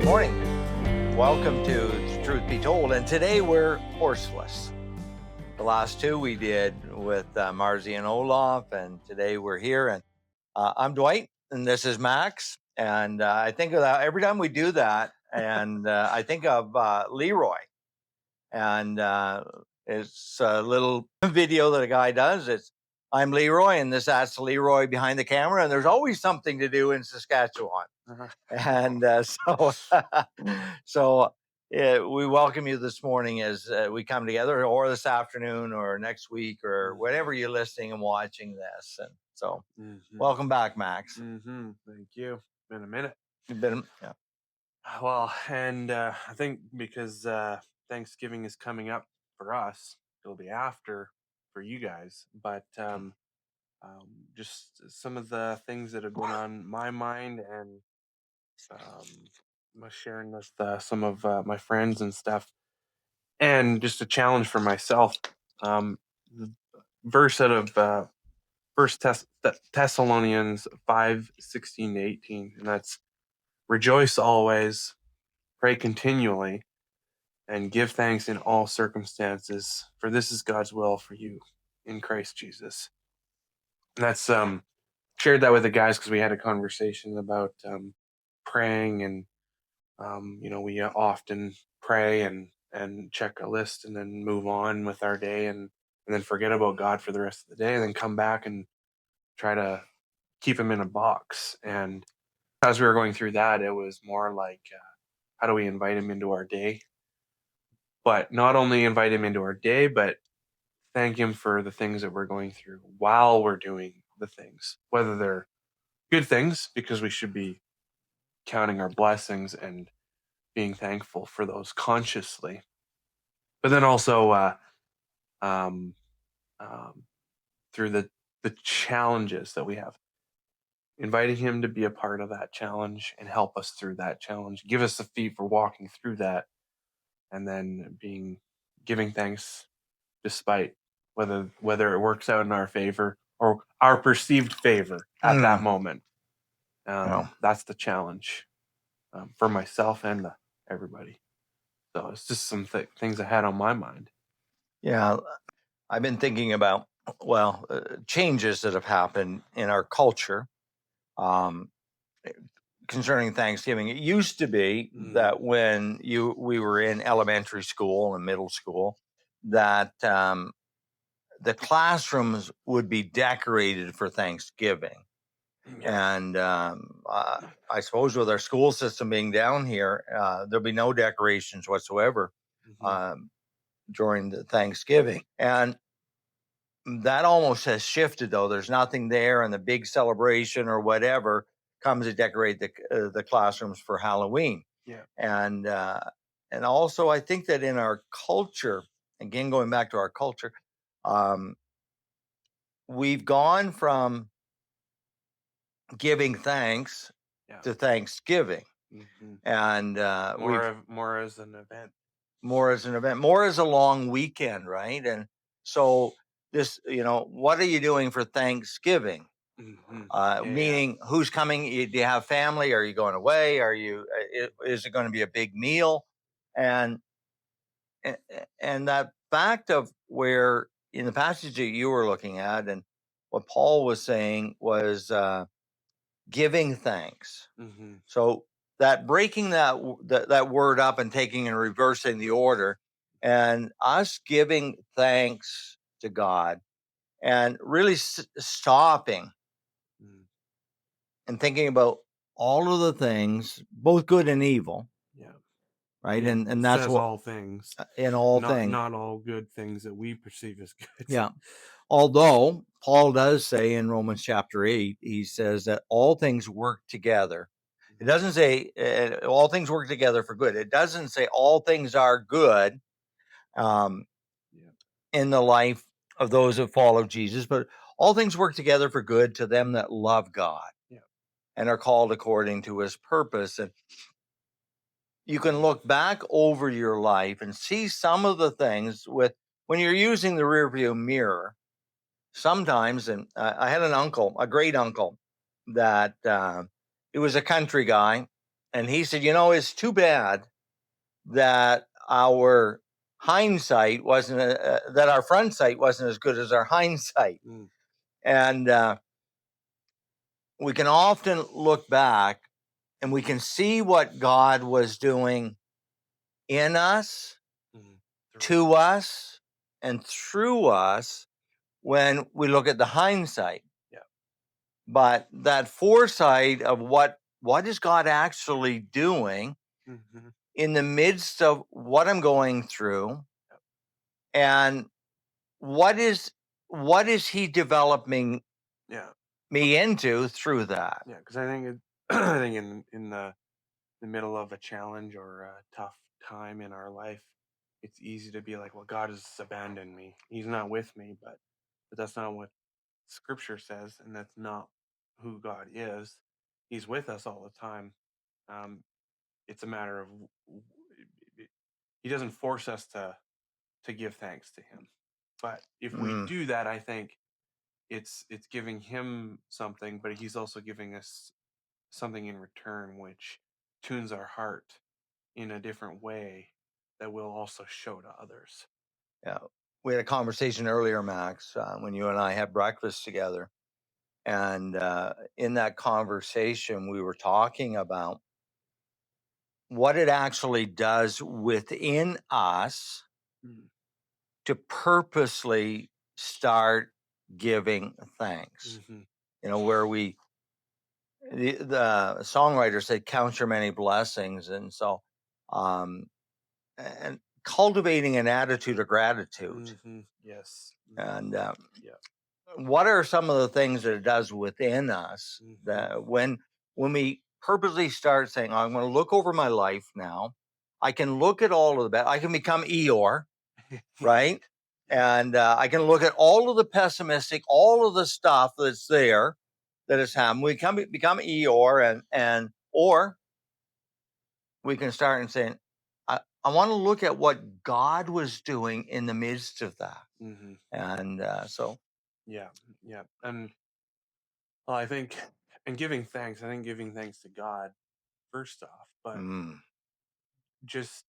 morning. Welcome to The Truth Be Told. And today we're horseless. The last two we did with Marzi and Olaf, and today we're here. And I'm Dwight, and this is Max. And I think of that every time we do that, and I think of Leroy. And it's a little video that a guy does. I'm Leroy, and that's Leroy behind the camera. And there's always something to do in Saskatchewan. And so we welcome you this morning as we come together, or this afternoon, or next week, or whenever you're listening and watching this. And so, welcome back, Max. Thank you. Been a minute. You've been, yeah. Well, and I think because Thanksgiving is coming up for us, it'll be after for you guys. But just some of the things that have been on my mind, and I'm sharing with some of my friends and stuff, and just a challenge for myself. The verse out of First Thessalonians 5:16-18, and that's rejoice always, pray continually, and give thanks in all circumstances, for this is God's will for you in Christ Jesus. And that's shared that with the guys because we had a conversation about praying, and we often pray and check a list and then move on with our day, and then forget about God for the rest of the day, and then come back and try to keep him in a box. And as we were going through that, it was more like, how do we invite him into our day? But not only invite him into our day, but thank him for the things that we're going through while we're doing the things, whether they're good things, because we should be counting our blessings and being thankful for those consciously. But then also through the challenges that we have, inviting him to be a part of that challenge and help us through that challenge, give us the feet for walking through that, and then giving thanks despite whether it works out in our favor or our perceived favor at that moment. That's the challenge for myself and everybody. So it's just some things I had on my mind. Yeah, I've been thinking about changes that have happened in our culture concerning Thanksgiving. It used to be that when we were in elementary school and middle school, that the classrooms would be decorated for Thanksgiving. Yeah. And I suppose with our school system being down here, there'll be no decorations whatsoever during the Thanksgiving. And that almost has shifted, though. There's nothing there, and the big celebration or whatever comes to decorate the classrooms for Halloween. Yeah. And also, I think that in our culture, again, going back to our culture, we've gone from giving thanks to Thanksgiving. And more as an event. More as a long weekend, right? And so this, what are you doing for Thanksgiving? Meaning, who's coming? Do you have family? Are you going away? Is it going to be a big meal? And that fact of where in the passage that you were looking at, and what Paul was saying was giving thanks. So that breaking that word up and taking and reversing the order, and us giving thanks to God, and really stopping and thinking about all of the things, both good and evil. Yeah. Right. Yeah. And that's says what all things. In all things. Not all good things that we perceive as good. Yeah. Although Paul does say in Romans chapter 8, he says that all things work together. It doesn't say all things work together for good. It doesn't say all things are good in the life of those that follow Jesus, but all things work together for good to them that love God and are called according to his purpose. And you can look back over your life and see some of the things when you're using the rearview mirror. Sometimes, and I had a great uncle, that he was a country guy, And he said, it's too bad that our hindsight wasn't, that our front sight wasn't as good as our hindsight. Mm. And we can often look back and we can see what God was doing in us, Mm. to us, and through us when we look at the hindsight. Yeah. But that foresight of what is God actually doing Mm-hmm. in the midst of what I'm going through, and what is he developing Yeah. me into through that. Yeah, because I think I think in the middle of a challenge or a tough time in our life, it's easy to be like, well, God has abandoned me. He's not with me, but that's not what Scripture says, and that's not who God is. He's with us all the time. Um, it's a matter of He doesn't force us to give thanks to Him, but if we do that, I think it's giving Him something, but He's also giving us something in return, which tunes our heart in a different way that will also show to others. Yeah, we had a conversation earlier, Max, when you and I had breakfast together, and in that conversation, we were talking about what it actually does within us Mm. to purposely start giving thanks. Mm-hmm. Where the songwriter said, "Count your many blessings," and so, and cultivating an attitude of gratitude. Mm-hmm. Yes. And Yeah. what are some of the things that it does within us Mm-hmm. that when we purposely start saying, "I'm going to look over my life now. I can look at all of the bad. I can become Eeyore, right? And I can look at all of the pessimistic, all of the stuff that's there that has happened. We can become Eeyore, or we can start and saying, I want to look at what God was doing in the midst of that." Mm-hmm. And so, Yeah. Yeah. And well, I think, and giving thanks, I think giving thanks to God first off, but just,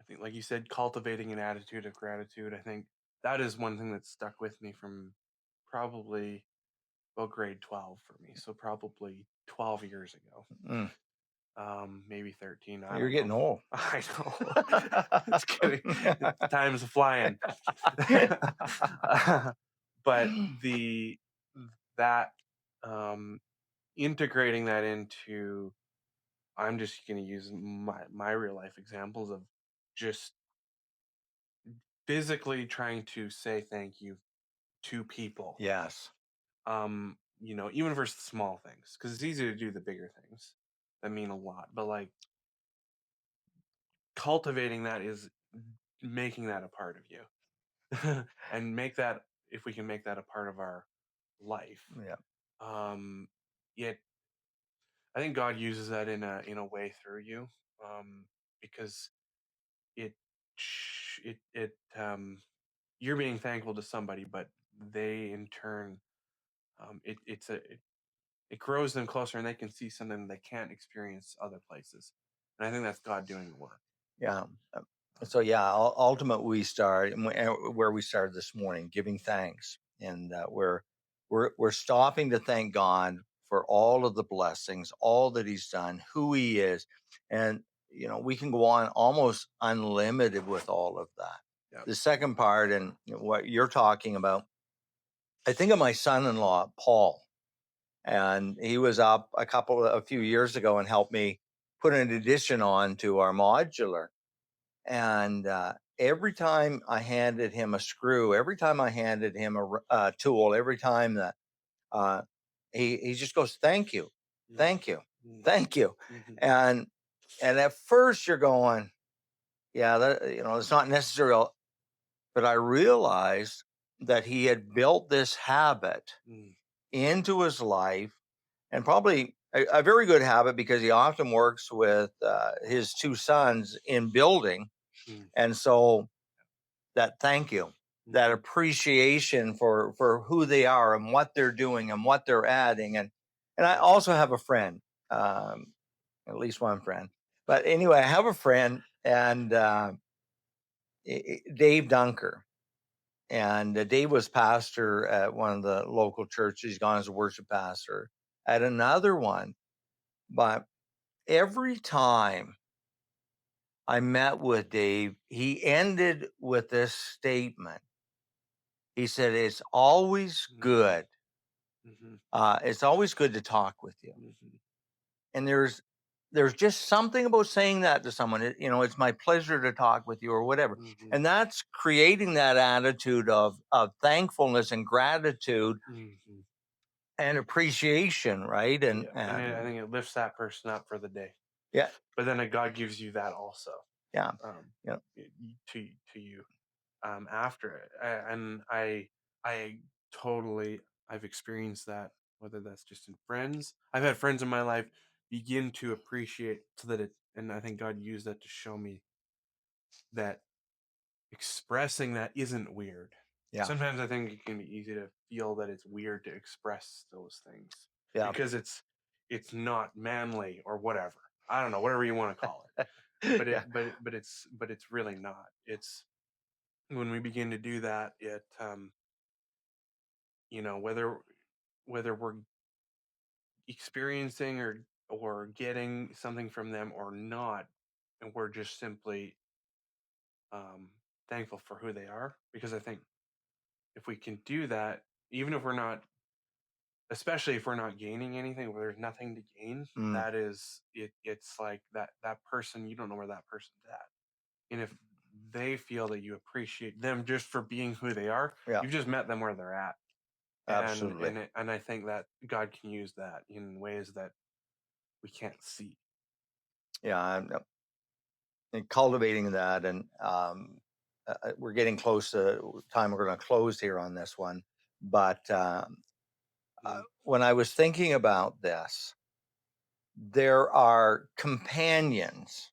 I think, like you said, cultivating an attitude of gratitude. I think that is one thing that stuck with me from probably, well, grade 12 for me. So probably 12 years ago. Maybe 13. I you're don't getting know. old. I know. It's kidding. Time's flying. But that integrating that into, I'm just going to use my real life examples of just physically trying to say thank you to people. Yes. Even for small things, because it's easy to do the bigger things that mean a lot, but like cultivating that is making that a part of you. And if we can make that a part of our life, yet I think God uses that in a way through you, because it you're being thankful to somebody, but they in turn, it grows them closer, and they can see something they can't experience other places. And I think that's God doing the work. Yeah. So yeah, ultimately we start where we started this morning, giving thanks, and we're stopping to thank God for all of the blessings, all that He's done, who He is, and we can go on almost unlimited with all of that. Yep. The second part, and what you're talking about, I think of my son-in-law Paul, and he was up a few years ago and helped me put an addition on to our modular. And every time I handed him a screw, every time I handed him a tool, every time that he just goes, "Thank you, thank you, thank you," and at first you're going, "Yeah, that it's not necessary," but I realized that he had built this habit into his life, and probably a very good habit, because he often works with his two sons in building, and so that thank you, that appreciation for who they are and what they're doing and what they're adding. And I also have a friend, at least one friend. But anyway, I have a friend, and Dave Dunker. And Dave was pastor at one of the local churches. He's gone as a worship pastor at another one. But every time I met with Dave, he ended with this statement. He said, "It's always good. It's always good to talk with you." And there's just something about saying that to someone. It's my pleasure to talk with you, or whatever. And that's creating that attitude of thankfulness and gratitude and appreciation, right? And I think it lifts that person up for the day. Yeah. But then God gives you that also. Yeah. To you after it. And I totally, I've experienced that, whether that's just in friends. I've had friends in my life begin to appreciate and I think God used that to show me that expressing that isn't weird. Yeah. Sometimes I think it can be easy to feel that it's weird to express those things. Yeah. Because it's not manly or whatever. I don't know, whatever you want to call it. But it's really not. It's when we begin to do that, it whether we're experiencing or getting something from them or not, and we're just simply thankful for who they are. Because I think if we can do that, even if we're not, especially if we're not gaining anything, where there's nothing to gain, that is it's like that person, you don't know where that person's at. And if they feel that you appreciate them just for being who they are, you've just met them where they're at. Absolutely. And I think that God can use that in ways that we can't see. Yeah, and cultivating that, and we're getting close to time. We're going to close here on this one, but when I was thinking about this, there are companions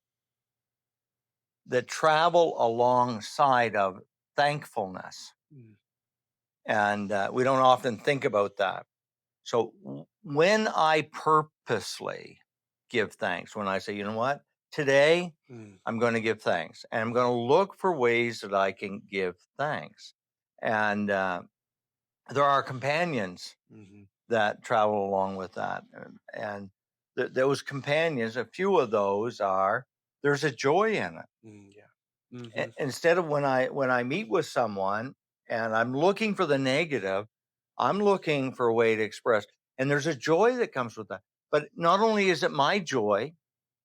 that travel alongside of thankfulness, and we don't often think about that. So when I purposely give thanks, when I say, you know what, today I'm going to give thanks, and I'm going to look for ways that I can give thanks. And there are companions that travel along with that. And those companions, a few of those there's a joy in it. Instead of when I meet with someone and I'm looking for the negative, I'm looking for a way to express, and there's a joy that comes with that. But not only is it my joy,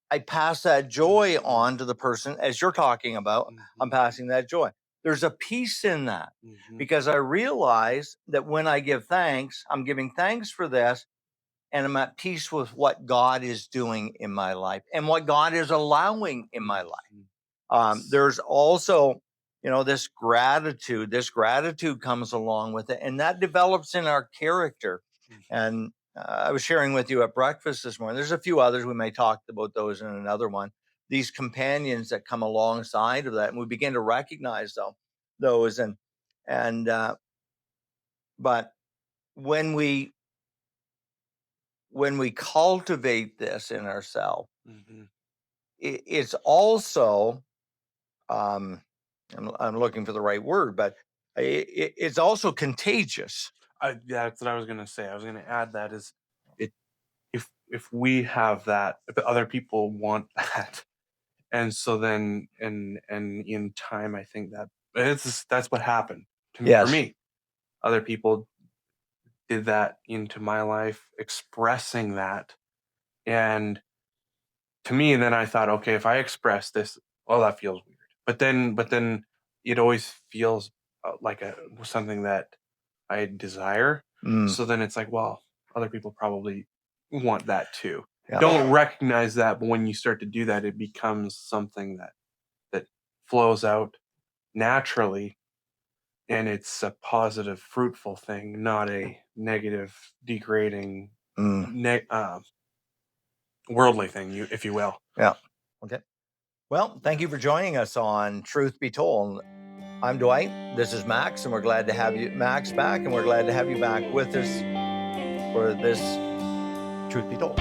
I pass that joy on to the person. As you're talking about, I'm passing that joy. There's a peace in that, because I realize that when I give thanks, I'm giving thanks for this, and I'm at peace with what God is doing in my life and what God is allowing in my life. There's also, this gratitude. This gratitude comes along with it, and that develops in our character. And I was sharing with you at breakfast this morning. There's a few others. We may talk about those in another one. These companions that come alongside of that, and we begin to recognize those. But when we cultivate this in ourselves, it's also, I'm looking for the right word, but it's also contagious. That's what I was going to say. I was going to add that is it. If we have that, if other people want that, and so then and in time, I think that's what happened to me. For me, other people did that into my life, expressing that, and to me, and then I thought, okay, if I express this, well, that feels weird. But then it always feels like something that I desire. So then it's like, well, other people probably want that too. Don't recognize that, but when you start to do that, it becomes something that flows out naturally, and it's a positive, fruitful thing, not a negative, degrading, worldly thing, if you will. Yeah. Okay. Well, thank you for joining us on Truth Be Told. I'm Dwight. This is Max, and we're glad to have you, Max, back, and we're glad to have you back with us for this Truth Be Told.